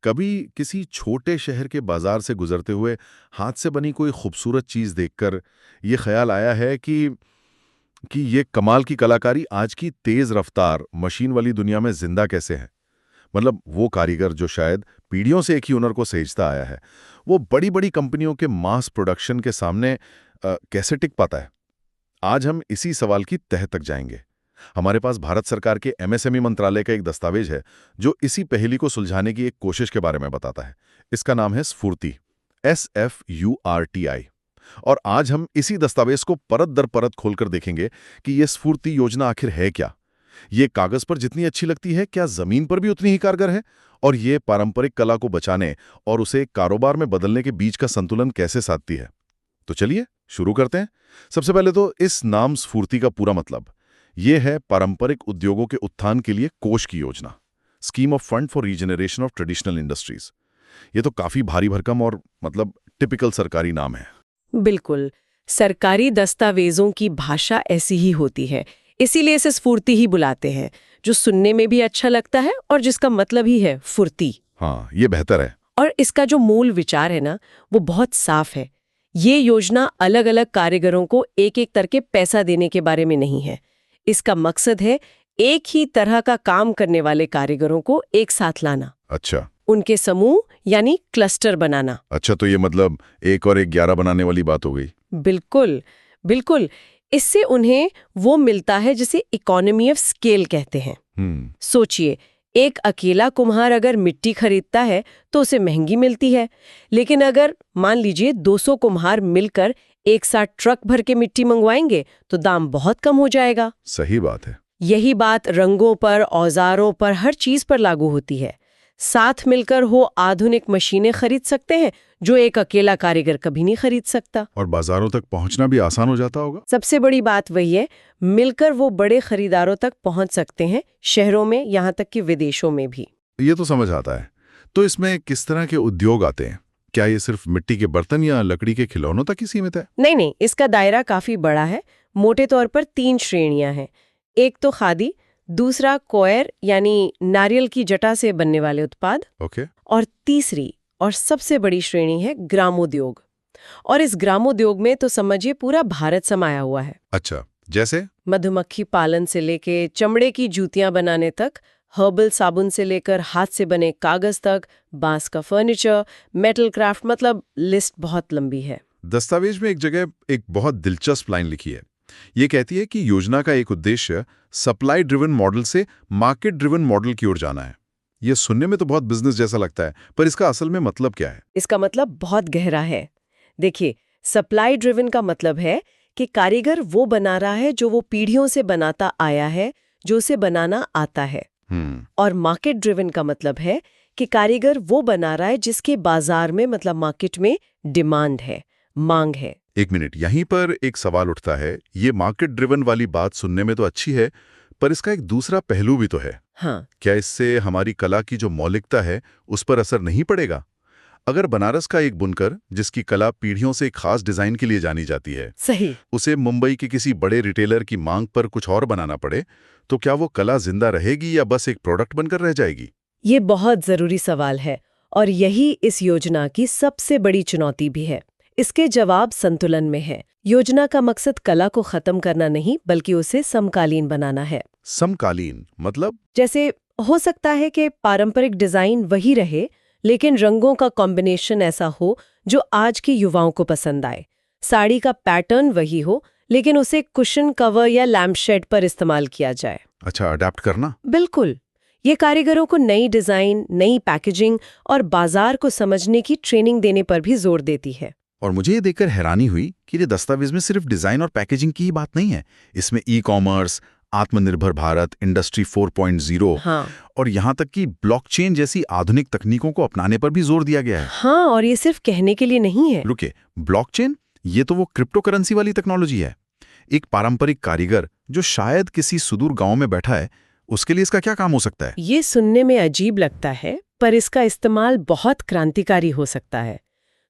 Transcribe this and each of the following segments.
कभी किसी छोटे शहर के बाजार से गुजरते हुए हाथ से बनी कोई खूबसूरत चीज देखकर ये ख्याल आया है कि ये कमाल की कलाकारी आज की तेज रफ्तार मशीन वाली दुनिया में जिंदा कैसे है। मतलब वो कारीगर जो शायद पीढ़ियों से एक ही हुनर को सहेजता आया है, वो बड़ी बड़ी कंपनियों के मास प्रोडक्शन के सामने कैसे टिक पाता है। आज हम इसी सवाल की तह तक जाएंगे। हमारे पास भारत सरकार के एमएसएमई मंत्रालय का एक दस्तावेज है जो इसी पहेली को सुलझाने की एक कोशिश के बारे में बताता है। इसका नाम है स्फूर्ति, SFURTI। और आज हम इसी दस्तावेज को परत दर परत खोलकर देखेंगे कि यह स्फूर्ति योजना आखिर है क्या। ये कागज पर जितनी अच्छी लगती है, क्या जमीन पर भी उतनी ही कारगर है? और ये पारंपरिक कला को बचाने और उसे कारोबार में बदलने के बीच का संतुलन कैसे साधती है? तो चलिए शुरू करते हैं। सबसे पहले तो इस नाम स्फूर्ति का पूरा मतलब ये है पारंपरिक उद्योगों के उत्थान के लिए कोष की योजना, scheme of fund for regeneration of traditional industries. ये तो काफी भारी भरकम और मतलब टिपिकल सरकारी नाम है। बिल्कुल, सरकारी दस्तावेजों की भाषा ऐसी ही होती है, इसीलिए इसे स्फूर्ति ही बुलाते हैं, जो सुनने में भी अच्छा लगता है और जिसका मतलब ही है फुर्ती। हाँ, ये बेहतर है। और इसका जो मूल विचार है ना, वो बहुत साफ है। ये योजना अलग अलग कारीगरों को एक एक करके पैसा देने के बारे में नहीं है। इसका मकसद है एक ही तरह का काम करने वाले कारीगरों को एक साथ लाना। अच्छा, उनके समूह यानी क्लस्टर बनाना। अच्छा, तो ये मतलब 1 और 1 11 बनाने वाली बात हो गई। बिल्कुल बिल्कुल। इससे उन्हें वो मिलता है जिसे इकोनॉमी ऑफ स्केल कहते हैं। सोचिए, एक अकेला कुम्हार अगर मिट्टी खरीदता है तो उसे महंगी मिलती है, लेकिन अगर मान लीजिए 200 कुम्हार मिलकर एक साथ ट्रक भर के मिट्टी मंगवाएंगे तो दाम बहुत कम हो जाएगा। सही बात है। यही बात रंगों पर, औजारों पर, हर चीज पर लागू होती है। साथ मिलकर वो आधुनिक मशीनें खरीद सकते हैं जो एक अकेला कारीगर कभी नहीं खरीद सकता। और बाजारों तक पहुंचना भी आसान हो जाता होगा। सबसे बड़ी बात वही है, मिलकर वो बड़े खरीदारों तक पहुंच सकते हैं, शहरों में, यहाँ तक कि विदेशों में भी। ये तो समझ आता है। तो इसमें किस तरह के उद्योग आते हैं? क्या ये सिर्फ मिट्टी के बर्तन या लकड़ी के खिलौनों तक ही सीमित है? नहीं नहीं, इसका दायरा काफी बड़ा है। मोटे तौर पर 3 श्रेणियां हैं। एक तो खादी, दूसरा कोयर यानी नारियल की जटा से बनने वाले उत्पाद, ओके। और तीसरी और सबसे बड़ी श्रेणी है ग्रामोद्योग। और इस ग्रामोद्योग में तो समझिए पूरा भारत समाया हुआ है। अच्छा, जैसे? मधुमक्खी पालन से लेके चमड़े की जूतियां बनाने तक, हर्बल साबुन से लेकर हाथ से बने कागज तक, बांस का फर्नीचर, मेटल क्राफ्ट, मतलब लिस्ट बहुत लंबी है। दस्तावेज में एक जगह एक बहुत दिलचस्प लाइन लिखी है। ये कहती है कि योजना का एक उद्देश्य सप्लाई ड्रिवन मॉडल से मार्केट ड्रिवन मॉडल की ओर जाना है। ये सुनने में तो बहुत बिजनेस जैसा लगता है, पर इसका असल में मतलब क्या है? इसका मतलब बहुत गहरा है। देखिए, सप्लाई ड्रिवन का मतलब है कि कारीगर वो बना रहा है जो वो पीढ़ियों से बनाता आया है, जो उसे बनाना आता है। और मार्केट ड्रिवन का मतलब है कि कारीगर वो बना रहा है जिसके बाजार में, मतलब मार्केट में डिमांड है, मांग है। एक मिनट, यहीं पर एक सवाल उठता है। ये मार्केट ड्रिवन वाली बात सुनने में तो अच्छी है, पर इसका एक दूसरा पहलू भी तो है। हाँ। क्या इससे हमारी कला की जो मौलिकता है उस पर असर नहीं पड़ेगा? अगर बनारस का एक बुनकर, जिसकी कला पीढ़ियों से एक खास डिजाइन के लिए जानी जाती है, सही, उसे मुंबई के किसी बड़े रिटेलर की मांग पर कुछ और बनाना पड़े, तो क्या वो कला जिंदा रहेगी या बस एक प्रोडक्ट बनकर रह जाएगी? ये बहुत जरूरी सवाल है और यही इस योजना की सबसे बड़ी चुनौती भी है। इसके जवाब संतुलन में है। योजना का मकसद कला को खत्म करना नहीं, बल्कि उसे समकालीन बनाना है। समकालीन मतलब? जैसे हो सकता है कि पारंपरिक डिजाइन वही रहे, लेकिन रंगों का कॉम्बिनेशन ऐसा हो जो आज के युवाओं को पसंद आए। साड़ी का पैटर्न वही हो, लेकिन उसे कुशन कवर या लैम्पशेड पर इस्तेमाल किया जाए। अच्छा, अडेप्ट करना। बिल्कुल। ये कारीगरों को नई डिजाइन, नई पैकेजिंग और बाजार को समझने की ट्रेनिंग देने पर भी जोर देती है। और मुझे ये देखकर हैरानी हुई कि ये दस्तावेज में सिर्फ डिजाइन और पैकेजिंग की ही बात नहीं है। इसमें ई-कॉमर्स, आत्मनिर्भर भारत, इंडस्ट्री 4.0 हाँ। और यहाँ तक कि ब्लॉकचेन जैसी आधुनिक तकनीकों को अपनाने पर भी जोर दिया गया है। हाँ, और ये सिर्फ कहने के लिए नहीं है। रुके, ब्लॉकचेन? ये तो वो क्रिप्टो करेंसी वाली टेक्नोलॉजी है। एक पारंपरिक कारीगर जो शायद किसी सुदूर गांव में बैठा है, उसके लिए इसका क्या काम हो सकता है? ये सुनने में अजीब लगता है, पर इसका इस्तेमाल बहुत क्रांतिकारी हो सकता है।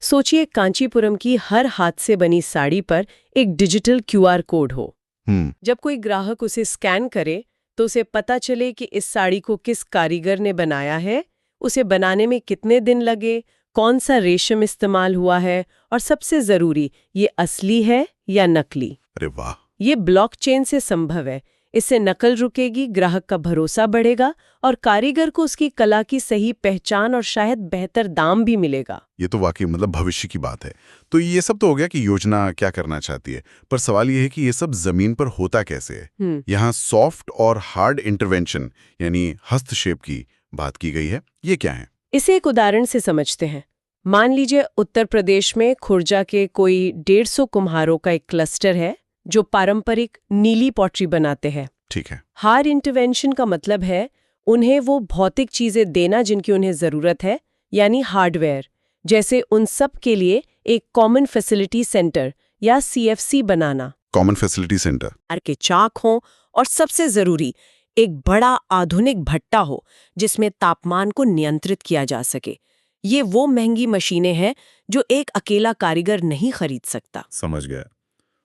सोचिए, कांचीपुरम की हर हाथ से बनी साड़ी पर एक डिजिटल QR कोड हो। जब कोई ग्राहक उसे स्कैन करे तो उसे पता चले कि इस साड़ी को किस कारीगर ने बनाया है, उसे बनाने में कितने दिन लगे, कौन सा रेशम इस्तेमाल हुआ है, और सबसे जरूरी, ये असली है या नकली। अरे वाह! ये ब्लॉकचेन से संभव है। इससे नकल रुकेगी, ग्राहक का भरोसा बढ़ेगा और कारीगर को उसकी कला की सही पहचान और शायद बेहतर दाम भी मिलेगा। ये तो वाकई मतलब भविष्य की बात है। तो ये सब तो हो गया कि योजना क्या करना चाहती है, पर सवाल ये है कि ये सब जमीन पर होता कैसे है। यहाँ सॉफ्ट और हार्ड इंटरवेंशन यानी हस्तक्षेप की बात की गई है, ये क्या है? इसे एक उदाहरण से समझते हैं। मान लीजिए उत्तर प्रदेश में खुर्जा के कोई 150 कुम्हारों का एक क्लस्टर है जो पारंपरिक नीली पॉटरी बनाते हैं। ठीक है। हार्ड इंटरवेंशन का मतलब है उन्हें वो भौतिक चीजें देना जिनकी उन्हें जरूरत है, यानी हार्डवेयर। जैसे उन सब के लिए एक कॉमन फैसिलिटी सेंटर या CFC बनाना। कॉमन फैसिलिटी सेंटर के चाक हों और सबसे जरूरी एक बड़ा आधुनिक भट्टा हो जिसमें तापमान को नियंत्रित किया जा सके। ये वो महंगी मशीनें हैं जो एक अकेला कारीगर नहीं खरीद सकता। समझ गया।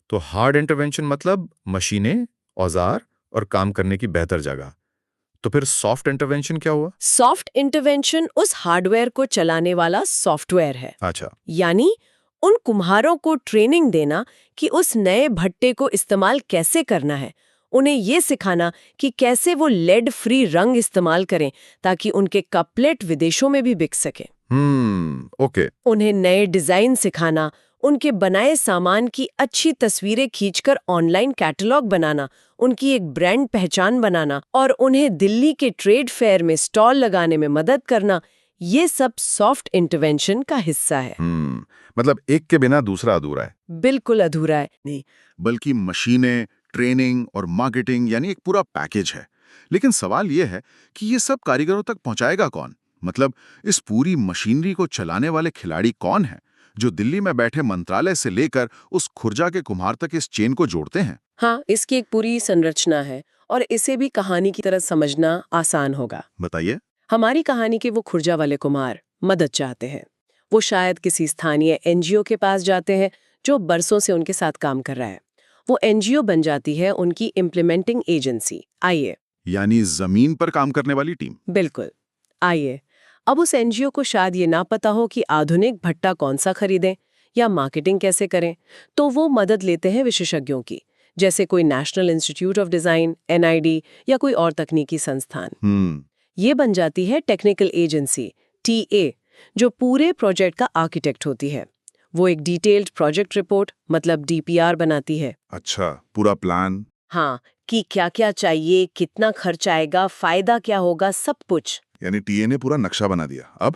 तो हार्ड इंटरवेंशन मतलब मशीनें, औजार और काम करने की बेहतर जगह। तो फिर सॉफ्ट इंटरवेंशन क्या हुआ? सॉफ्ट इंटरवेंशन उस हार्डवेयर को चलाने वाला सॉफ्टवेयर है। अच्छा। यानी उन कुम्हारों को ट्रेनिंग देना कि उस नए भट्टे को इस्तेमाल कैसे करना है। उन्हें ये सिखाना कि कैसे वो लेड फ्री रंग इस्तेमाल करें ताकि उनके कपलेट विदेशों में भी बिक सके। ओके। उन्हें नए डिजाइन सिखाना, उनके बनाए सामान की अच्छी तस्वीरें खींचकर ऑनलाइन कैटलॉग बनाना, उनकी एक ब्रांड पहचान बनाना और उन्हें दिल्ली के ट्रेड फेयर में स्टॉल लगाने में मदद करना, ये सब सॉफ्ट इंटरवेंशन का हिस्सा है। मतलब एक के बिना दूसरा अधूरा है। बिल्कुल अधूरा है। नहीं, बल्कि मशीनें, ट्रेनिंग और मार्केटिंग यानी एक पूरा पैकेज है। लेकिन सवाल ये है कि ये सब कारीगरों तक पहुंचाएगा कौन? मतलब इस पूरी मशीनरी को चलाने वाले खिलाड़ी कौन हैं जो दिल्ली में बैठे मंत्रालय से लेकर उस खुर्जा के कुम्हार तक इस चेन को जोड़ते हैं? हाँ, इसकी एक पूरी संरचना है और इसे भी कहानी की तरह समझना आसान होगा। बताइए। हमारी कहानी के वो खुर्जा वाले कुम्हार मदद चाहते हैं। वो शायद किसी स्थानीय NGO के पास जाते हैं जो बरसों से उनके साथ काम कर रहा है। वो NGO बन जाती है उनकी इम्प्लीमेंटिंग एजेंसी, IA। यानी जमीन पर काम करने वाली टीम। बिल्कुल, IA। अब उस NGO को शायद ये ना पता हो कि आधुनिक भट्टा कौन सा खरीदें या मार्केटिंग कैसे करें, तो वो मदद लेते हैं विशेषज्ञों की, जैसे कोई national institute of design, NID या कोई और तकनीकी संस्थान। ये बन जाती है टेक्निकल एजेंसी, TA, जो पूरे प्रोजेक्ट का आर्किटेक्ट होती है। वो एक डिटेल्ड प्रोजेक्ट रिपोर्ट मतलब DPR बनाती है। अच्छा, पूरा प्लान। हाँ, कि क्या क्या चाहिए, कितना खर्च आएगा, फायदा क्या होगा, सब कुछ। यानी टीए ने पूरा नक्शा बना दिया। अब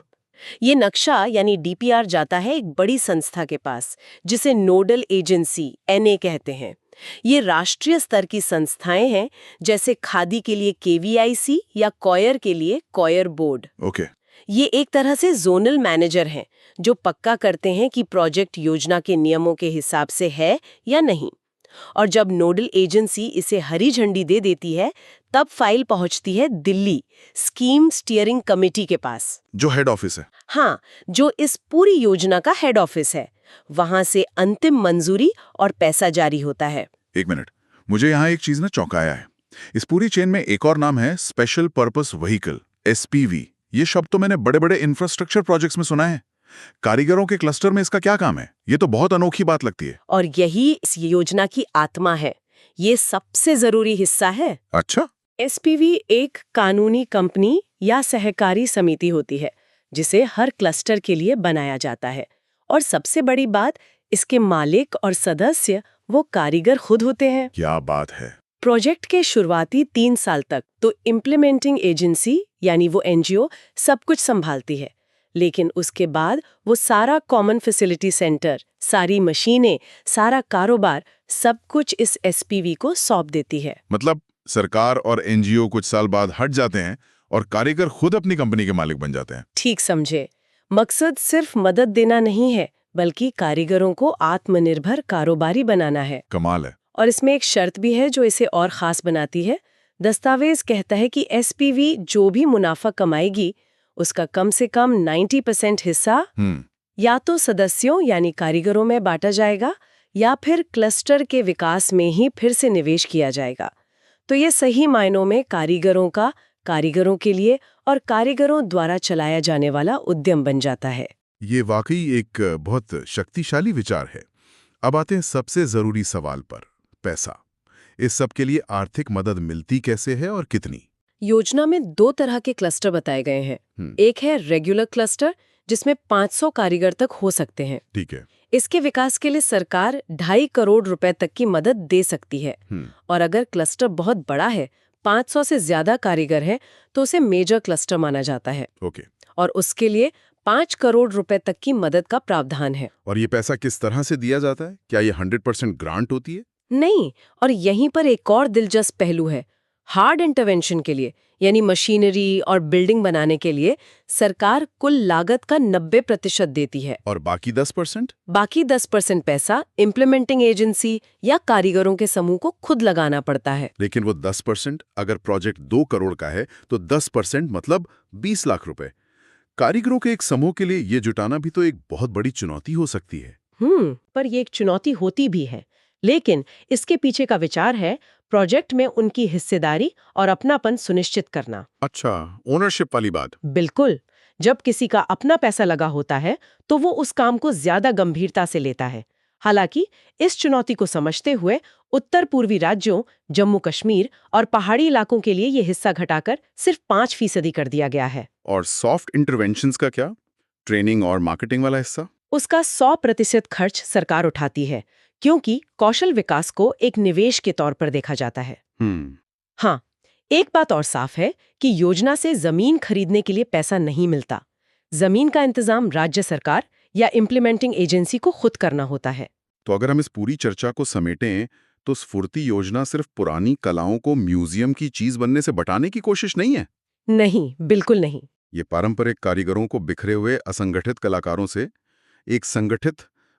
ये नक्शा यानी DPR जाता है एक बड़ी संस्था के पास जिसे नोडल एजेंसी NA कहते हैं। ये राष्ट्रीय स्तर की संस्थाएं हैं, जैसे खादी के लिए KVIC या कॉयर के लिए कॉयर बोर्ड। ओके। ये एक तरह से जोनल मैनेजर हैं जो पक्का करते हैं कि प्रोजेक्ट योजना के नियमों के हिसाब से है या नहीं। और जब नोडल एजेंसी इसे हरी झंडी दे देती है, तब फाइल पहुंचती है दिल्ली स्कीम स्टीयरिंग कमेटी के पास, जो हेड ऑफिस है। हाँ, जो इस पूरी योजना का हेड ऑफिस है। वहां से अंतिम मंजूरी और पैसा जारी होता है। एक मिनट, मुझे यहाँ एक चीज ना चौंकाया है। इस पूरी चेन में एक और नाम है, स्पेशल पर्पस व्हीकल, SPV। ये शब्द तो मैंने बड़े बड़े इंफ्रास्ट्रक्चर प्रोजेक्ट्स में सुना है। कारीगरों के क्लस्टर में इसका क्या काम है? ये तो बहुत अनोखी बात लगती है। और यही इस योजना की आत्मा है। ये सबसे जरूरी हिस्सा है। अच्छा। SPV एक कानूनी कंपनी या सहकारी समिति होती है जिसे हर क्लस्टर के लिए बनाया जाता है। और सबसे बड़ी बात, इसके मालिक और सदस्य वो कारीगर खुद होते हैं। क्या बात है। प्रोजेक्ट के शुरुआती 3 साल तक तो इम्प्लीमेंटिंग एजेंसी यानी वो NGO सब कुछ संभालती है, लेकिन उसके बाद वो सारा कॉमन फैसिलिटी सेंटर, सारी मशीनें, सारा कारोबार, सब कुछ इस SPV को सौंप देती है। मतलब सरकार और NGO कुछ साल बाद हट जाते हैं और कारीगर खुद अपनी कंपनी के मालिक बन जाते हैं। ठीक समझे। मकसद सिर्फ मदद देना नहीं है, बल्कि कारीगरों को आत्मनिर्भर कारोबारी बनाना है। कमाल है। और इसमें एक शर्त भी है जो इसे और खास बनाती है। दस्तावेज कहता है कि SPV जो भी मुनाफा कमाएगी उसका कम से कम 90% हिस्सा या तो सदस्यों यानी कारीगरों में बांटा जाएगा या फिर क्लस्टर के विकास में ही फिर से निवेश किया जाएगा। तो ये सही मायनों में कारीगरों का, कारीगरों के लिए और कारीगरों द्वारा चलाया जाने वाला उद्यम बन जाता है। ये वाकई एक बहुत शक्तिशाली विचार है। अब आते हैं सबसे जरूरी सवाल पर, पैसा। इस सब के लिए आर्थिक मदद मिलती कैसे है और कितनी? योजना में 2 तरह के क्लस्टर बताए गए हैं। एक है रेगुलर क्लस्टर, जिसमें 500 कारीगर तक हो सकते हैं। ठीक है। इसके विकास के लिए सरकार 2.5 करोड़ रुपए तक की मदद दे सकती है। और अगर क्लस्टर बहुत बड़ा है, 500 से ज्यादा कारीगर हैं, तो उसे मेजर क्लस्टर माना जाता है। ओके। और उसके लिए 5 करोड़ रुपए तक की मदद का प्रावधान है। और ये पैसा किस तरह से दिया जाता है? क्या ये 100% ग्रांट होती है? नहीं, और यहीं पर एक और दिलचस्प पहलू है। हार्ड इंटरवेंशन के लिए, यानी मशीनरी और बिल्डिंग बनाने के लिए, सरकार कुल लागत का 90% देती है। और बाकी 10%? बाकी 10% पैसा इम्प्लीमेंटिंग एजेंसी या कारीगरों के समूह को खुद लगाना पड़ता है। लेकिन वो 10%, अगर प्रोजेक्ट 2 करोड़ का है तो 10% मतलब 20 लाख रुपए। कारीगरों के एक समूह के लिए ये जुटाना भी तो एक बहुत बड़ी चुनौती हो सकती है। पर ये एक चुनौती होती भी है। लेकिन इसके पीछे का विचार है प्रोजेक्ट में उनकी हिस्सेदारी और अपनापन सुनिश्चित करना। अच्छा, ओनरशिप वाली बात। बिल्कुल। जब किसी का अपना पैसा लगा होता है तो वो उस काम को ज्यादा गंभीरता से लेता है। हालांकि इस चुनौती को समझते हुए उत्तर पूर्वी राज्यों, जम्मू कश्मीर और पहाड़ी इलाकों के लिए ये हिस्सा घटाकर सिर्फ 5% कर दिया गया है। और सॉफ्ट इंटरवेंशंस का क्या? ट्रेनिंग और मार्केटिंग वाला हिस्सा? उसका 100% खर्च सरकार उठाती है, क्योंकि कौशल विकास को एक निवेश के तौर पर देखा जाता है। हाँ, एक बात और साफ है कि योजना से जमीन खरीदने के लिए पैसा नहीं मिलता। जमीन का इंतजाम राज्य सरकार या इम्प्लीमेंटिंग एजेंसी को खुद करना होता है। तो अगर हम इस पूरी चर्चा को समेटें तो स्फूर्ति योजना सिर्फ पुरानी कलाओं को म्यूजियम की चीज बनने से बटाने की कोशिश नहीं है। नहीं, बिल्कुल नहीं। ये पारंपरिक कारीगरों को बिखरे हुए असंगठित कलाकारों से एक संगठित,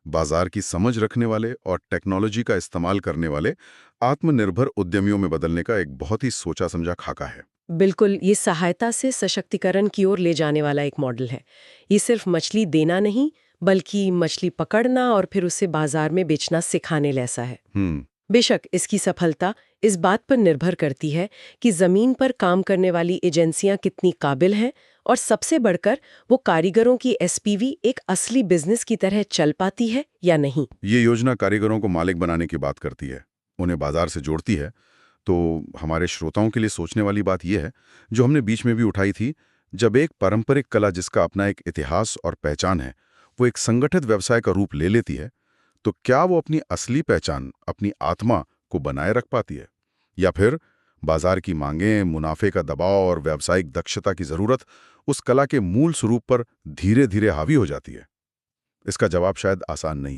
बाजार की समझ रखने वाले और टेक्नोलॉजी का इस्तेमाल करने वाले आत्मनिर्भर उद्यमियों में बदलने का एक बहुत ही सोचा समझा खाका है। बिल्कुल, ये सहायता से सशक्तिकरण की ओर ले जाने वाला एक मॉडल है। ये सिर्फ मछली देना नहीं, बल्कि मछली पकड़ना और फिर उसे बाजार में बेचना सिखाने जैसा है। बेशक इसकी सफलता इस बात पर निर्भर करती है कि जमीन पर काम करने वाली एजेंसियां कितनी काबिल हैं, और सबसे बढ़कर वो कारीगरों की एसपीवी एक असली बिजनेस की तरह चल पाती है या नहीं। ये योजना कारीगरों को मालिक बनाने की बात करती है, उन्हें बाजार से जोड़ती है। तो हमारे श्रोताओं के लिए सोचने वाली बात यह है, जो हमने बीच में भी उठाई थी, जब एक पारंपरिक कला जिसका अपना एक इतिहास और पहचान है, वो एक संगठित व्यवसाय का रूप ले लेती है, तो क्या वो अपनी असली पहचान, अपनी आत्मा को बनाए रख पाती है, या फिर बाजार की मांगें, मुनाफे का दबाव और व्यावसायिक दक्षता की जरूरत उस कला के मूल स्वरूप पर धीरे धीरे हावी हो जाती है? इसका जवाब शायद आसान नहीं है।